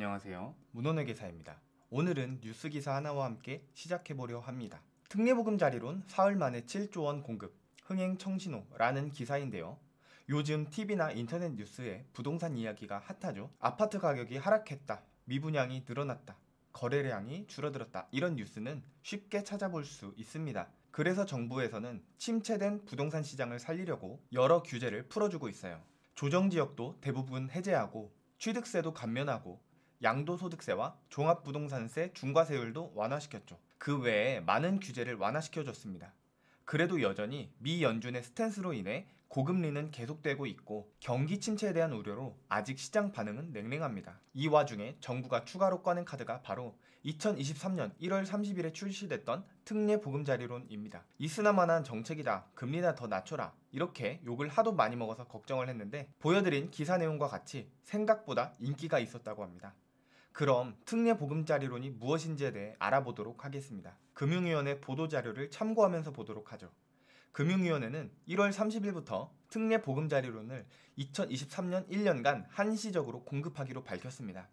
안녕하세요. 문헌회계사입니다. 오늘은 뉴스 기사 하나와 함께 시작해보려 합니다. 특례보금자리론 사흘 만에 7조 원 공급, 흥행 청신호라는 기사인데요. 요즘 TV나 인터넷 뉴스에 부동산 이야기가 핫하죠. 아파트 가격이 하락했다, 미분양이 늘어났다, 거래량이 줄어들었다, 이런 뉴스는 쉽게 찾아볼 수 있습니다. 그래서 정부에서는 침체된 부동산 시장을 살리려고 여러 규제를 풀어주고 있어요. 조정지역도 대부분 해제하고 취득세도 감면하고 양도소득세와 종합부동산세 중과세율도 완화시켰죠. 그 외에 많은 규제를 완화시켜줬습니다. 그래도 여전히 미 연준의 스탠스로 인해 고금리는 계속되고 있고 경기 침체에 대한 우려로 아직 시장 반응은 냉랭합니다. 이 와중에 정부가 추가로 꺼낸 카드가 바로 2023년 1월 30일에 출시됐던 특례보금자리론입니다. 있으나마나한 정책이다, 금리나 더 낮춰라, 이렇게 욕을 하도 많이 먹어서 걱정을 했는데 보여드린 기사 내용과 같이 생각보다 인기가 있었다고 합니다. 그럼 특례보금자리론이 무엇인지에 대해 알아보도록 하겠습니다. 금융위원회 보도자료를 참고하면서 보도록 하죠. 금융위원회는 1월 30일부터 특례보금자리론을 2023년 1년간 한시적으로 공급하기로 밝혔습니다.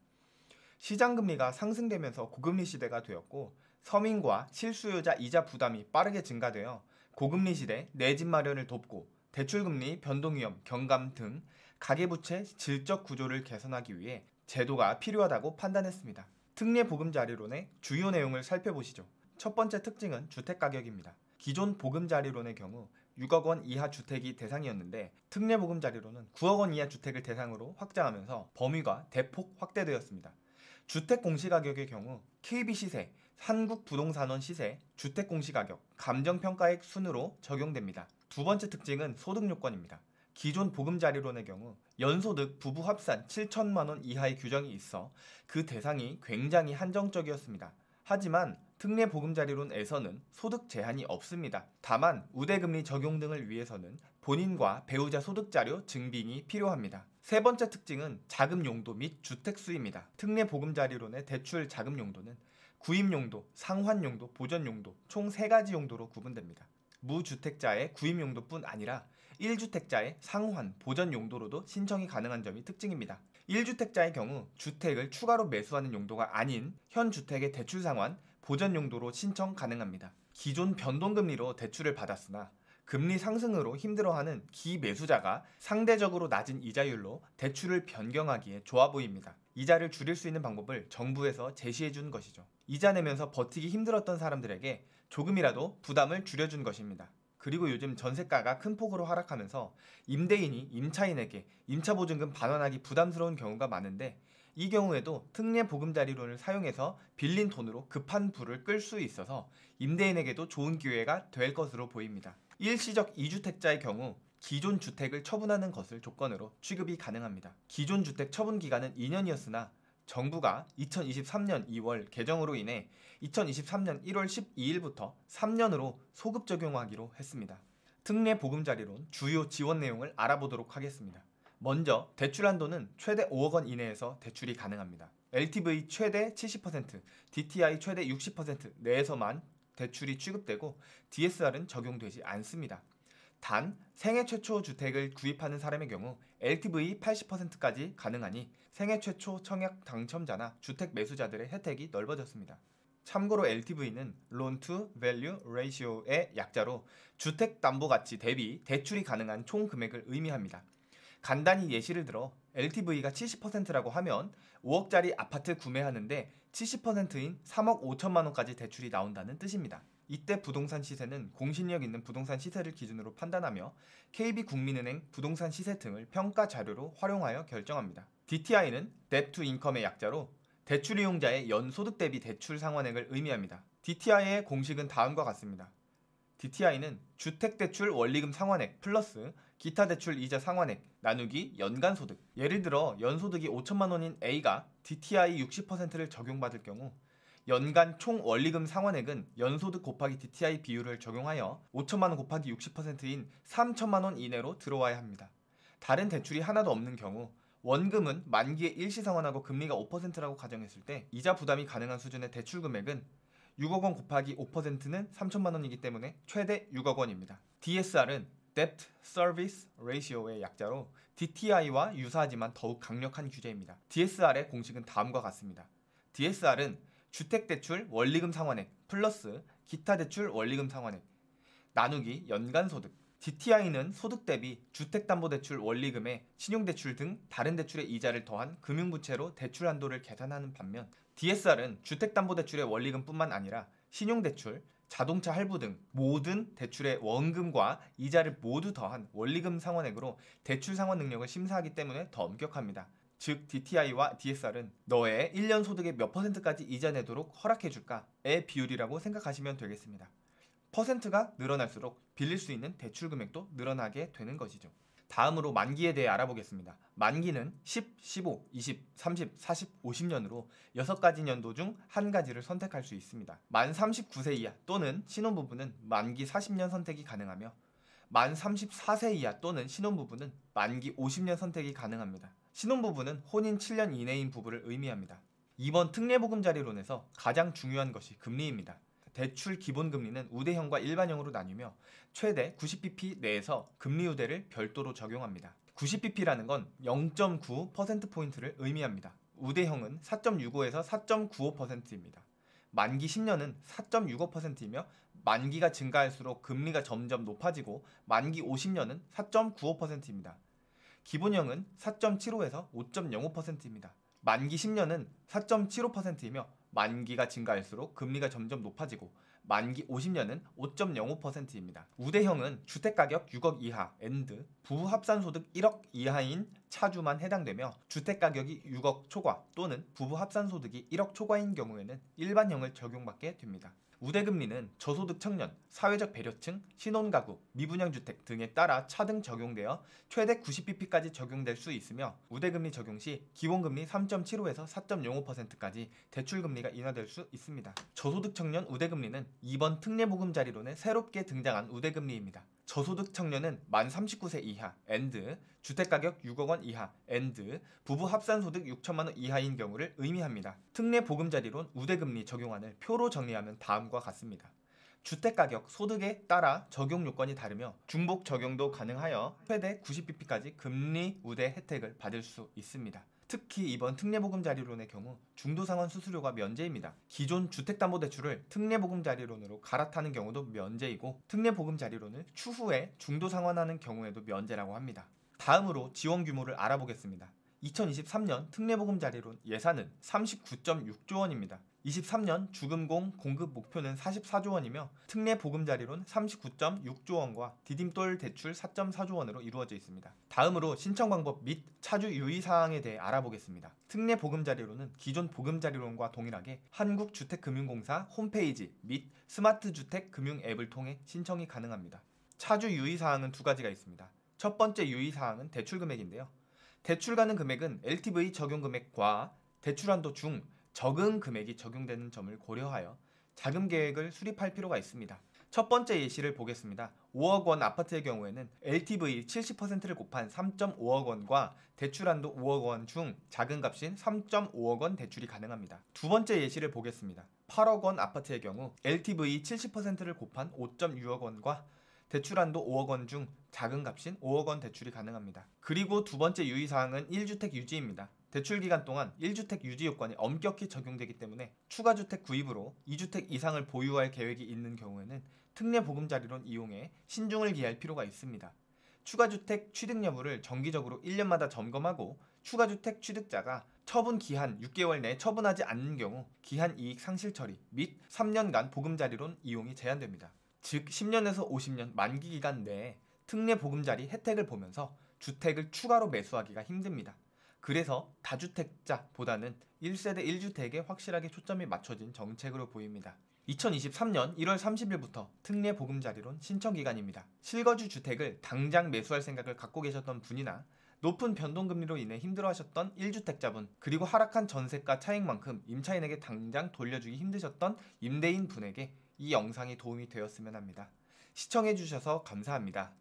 시장금리가 상승되면서 고금리 시대가 되었고 서민과 실수요자 이자 부담이 빠르게 증가되어 고금리 시대 내 집 마련을 돕고 대출금리 변동위험 경감 등 가계부채 질적 구조를 개선하기 위해 제도가 필요하다고 판단했습니다. 특례보금자리론의 주요 내용을 살펴보시죠. 첫 번째 특징은 주택가격입니다. 기존 보금자리론의 경우 6억 원 이하 주택이 대상이었는데 특례보금자리론은 9억 원 이하 주택을 대상으로 확장하면서 범위가 대폭 확대되었습니다. 주택 공시가격의 경우 KB 시세, 한국부동산원 시세, 주택 공시가격, 감정평가액 순으로 적용됩니다. 두 번째 특징은 소득요건입니다. 기존 보금자리론의 경우 연소득 부부 합산 7천만 원 이하의 규정이 있어 그 대상이 굉장히 한정적이었습니다. 하지만 특례보금자리론에서는 소득 제한이 없습니다. 다만 우대금리 적용 등을 위해서는 본인과 배우자 소득자료 증빙이 필요합니다. 세 번째 특징은 자금 용도 및 주택 수입니다. 특례보금자리론의 대출 자금 용도는 구입 용도, 상환 용도, 보전 용도 총 3가지 용도로 구분됩니다. 무주택자의 구입 용도뿐 아니라 1주택자의 상환, 보전 용도로도 신청이 가능한 점이 특징입니다. 1주택자의 경우 주택을 추가로 매수하는 용도가 아닌 현 주택의 대출 상환, 보전 용도로 신청 가능합니다. 기존 변동금리로 대출을 받았으나 금리 상승으로 힘들어하는 기매수자가 상대적으로 낮은 이자율로 대출을 변경하기에 좋아 보입니다. 이자를 줄일 수 있는 방법을 정부에서 제시해 준 것이죠. 이자 내면서 버티기 힘들었던 사람들에게 조금이라도 부담을 줄여준 것입니다. 그리고 요즘 전세가가 큰 폭으로 하락하면서 임대인이 임차인에게 임차보증금 반환하기 부담스러운 경우가 많은데 이 경우에도 특례보금자리론을 사용해서 빌린 돈으로 급한 불을 끌 수 있어서 임대인에게도 좋은 기회가 될 것으로 보입니다. 일시적 2주택자의 경우 기존 주택을 처분하는 것을 조건으로 취급이 가능합니다. 기존 주택 처분 기간은 2년이었으나 정부가 2023년 2월 개정으로 인해 2023년 1월 12일부터 3년으로 소급 적용하기로 했습니다. 특례보금자리론 주요 지원 내용을 알아보도록 하겠습니다. 먼저 대출 한도는 최대 5억 원 이내에서 대출이 가능합니다. LTV 최대 70%, DTI 최대 60% 내에서만 대출이 취급되고 DSR은 적용되지 않습니다. 단 생애 최초 주택을 구입하는 사람의 경우 LTV 80%까지 가능하니 생애 최초 청약 당첨자나 주택 매수자들의 혜택이 넓어졌습니다. 참고로 LTV는 Loan to Value Ratio의 약자로 주택담보가치 대비 대출이 가능한 총 금액을 의미합니다. 간단히 예시를 들어 LTV가 70%라고 하면 5억짜리 아파트 구매하는데 70%인 3억 5천만 원까지 대출이 나온다는 뜻입니다. 이때 부동산 시세는 공신력 있는 부동산 시세를 기준으로 판단하며 KB국민은행 부동산 시세 등을 평가 자료로 활용하여 결정합니다. DTI는 Debt to Income의 약자로 대출 이용자의 연소득 대비 대출 상환액을 의미합니다. DTI의 공식은 다음과 같습니다. DTI는 주택대출 원리금 상환액 플러스 기타 대출 이자 상환액 나누기 연간소득. 예를 들어 연소득이 5천만 원인 A가 DTI 60%를 적용받을 경우 연간 총 원리금 상환액은 연소득 곱하기 DTI 비율을 적용하여 5천만 원 곱하기 60%인 3천만 원 이내로 들어와야 합니다. 다른 대출이 하나도 없는 경우 원금은 만기에 일시 상환하고 금리가 5%라고 가정했을 때 이자 부담이 가능한 수준의 대출 금액은 6억 원 곱하기 5%는 3천만 원이기 때문에 최대 6억 원입니다. DSR은 Debt Service Ratio의 약자로 DTI와 유사하지만 더욱 강력한 규제입니다. DSR의 공식은 다음과 같습니다. DSR은 주택대출 원리금 상환액 플러스 기타 대출 원리금 상환액 나누기 연간소득. DTI는 소득 대비 주택담보대출 원리금에 신용대출 등 다른 대출의 이자를 더한 금융부채로 대출 한도를 계산하는 반면 DSR은 주택담보대출의 원리금뿐만 아니라 신용대출, 자동차 할부 등 모든 대출의 원금과 이자를 모두 더한 원리금 상환액으로 대출 상환 능력을 심사하기 때문에 더 엄격합니다. 즉 DTI와 DSR은 너의 1년 소득의 몇 %까지 이자 내도록 허락해줄까의 비율이라고 생각하시면 되겠습니다. 퍼센트가 늘어날수록 빌릴 수 있는 대출 금액도 늘어나게 되는 것이죠. 다음으로 만기에 대해 알아보겠습니다. 만기는 10, 15, 20, 30, 40, 50년으로 6가지 년도 중 한 가지를 선택할 수 있습니다. 만 39세 이하 또는 신혼부부는 만기 40년 선택이 가능하며 만 34세 이하 또는 신혼부부는 만기 50년 선택이 가능합니다. 신혼부부는 혼인 7년 이내인 부부를 의미합니다. 이번 특례보금자리론에서 가장 중요한 것이 금리입니다. 대출 기본금리는 우대형과 일반형으로 나뉘며 최대 90bp 내에서 금리 우대를 별도로 적용합니다. 90bp라는 건 0.9%포인트를 의미합니다. 우대형은 4.65에서 4.95%입니다. 만기 10년은 4.65%이며 만기가 증가할수록 금리가 점점 높아지고 만기 50년은 4.95%입니다. 기본형은 4.75에서 5.05%입니다. 만기 10년은 4.75%이며 만기가 증가할수록 금리가 점점 높아지고 만기 50년은 5.05%입니다. 우대형은 주택가격 6억 이하 앤드 부부 합산소득 1억 이하인 차주만 해당되며 주택가격이 6억 초과 또는 부부 합산소득이 1억 초과인 경우에는 일반형을 적용받게 됩니다. 우대금리는 저소득 청년, 사회적 배려층, 신혼가구, 미분양주택 등에 따라 차등 적용되어 최대 90bp까지 적용될 수 있으며 우대금리 적용 시 기본금리 3.75에서 4.05%까지 대출금리가 인하될 수 있습니다. 저소득 청년 우대금리는 이번 특례보금자리론에 새롭게 등장한 우대금리입니다. 저소득 청년은 만 39세 이하 앤드 주택가격 6억 원 이하 앤드 부부 합산소득 6천만 원 이하인 경우를 의미합니다. 특례보금자리론 우대금리 적용안을 표로 정리하면 다음과 같습니다. 주택가격, 소득에 따라 적용 요건이 다르며 중복 적용도 가능하여 최대 90bp까지 금리 우대 혜택을 받을 수 있습니다. 특히 이번 특례보금자리론의 경우 중도상환 수수료가 면제입니다. 기존 주택담보대출을 특례보금자리론으로 갈아타는 경우도 면제이고 특례보금자리론을 추후에 중도상환하는 경우에도 면제라고 합니다. 다음으로 지원 규모를 알아보겠습니다. 2023년 특례보금자리론 예산은 39.6조 원입니다. 23년 주금공 공급 목표는 44조 원이며 특례보금자리론 39.6조 원과 디딤돌 대출 4.4조 원으로 이루어져 있습니다. 다음으로 신청 방법 및 차주 유의사항에 대해 알아보겠습니다. 특례보금자리론은 기존 보금자리론과 동일하게 한국주택금융공사 홈페이지 및 스마트주택금융 앱을 통해 신청이 가능합니다. 차주 유의사항은 두 가지가 있습니다. 첫 번째 유의사항은 대출금액인데요. 대출 가능 금액은 LTV 적용금액과 대출한도 중 적은 금액이 적용되는 점을 고려하여 자금 계획을 수립할 필요가 있습니다. 첫 번째 예시를 보겠습니다. 5억 원 아파트의 경우에는 LTV 70%를 곱한 3.5억 원과 대출한도 5억 원 중 작은 값인 3.5억 원 대출이 가능합니다. 두 번째 예시를 보겠습니다. 8억 원 아파트의 경우 LTV 70%를 곱한 5.6억 원과 대출한도 5억 원 중 작은 값인 5억 원 대출이 가능합니다. 그리고 두 번째 유의사항은 1주택 유지입니다. 대출 기간 동안 1주택 유지 요건이 엄격히 적용되기 때문에 추가 주택 구입으로 2주택 이상을 보유할 계획이 있는 경우에는 특례보금자리론 이용에 신중을 기할 필요가 있습니다. 추가주택 취득 여부를 정기적으로 1년마다 점검하고 추가주택 취득자가 처분 기한 6개월 내에 처분하지 않는 경우 기한 이익 상실 처리 및 3년간 보금자리론 이용이 제한됩니다. 즉 10년에서 50년 만기 기간 내에 특례보금자리 혜택을 보면서 주택을 추가로 매수하기가 힘듭니다. 그래서 다주택자보다는 1세대 1주택에 확실하게 초점이 맞춰진 정책으로 보입니다. 2023년 1월 30일부터 특례보금자리론 신청기간입니다. 실거주 주택을 당장 매수할 생각을 갖고 계셨던 분이나 높은 변동금리로 인해 힘들어하셨던 1주택자분 그리고 하락한 전세가 차익만큼 임차인에게 당장 돌려주기 힘드셨던 임대인 분에게 이 영상이 도움이 되었으면 합니다. 시청해주셔서 감사합니다.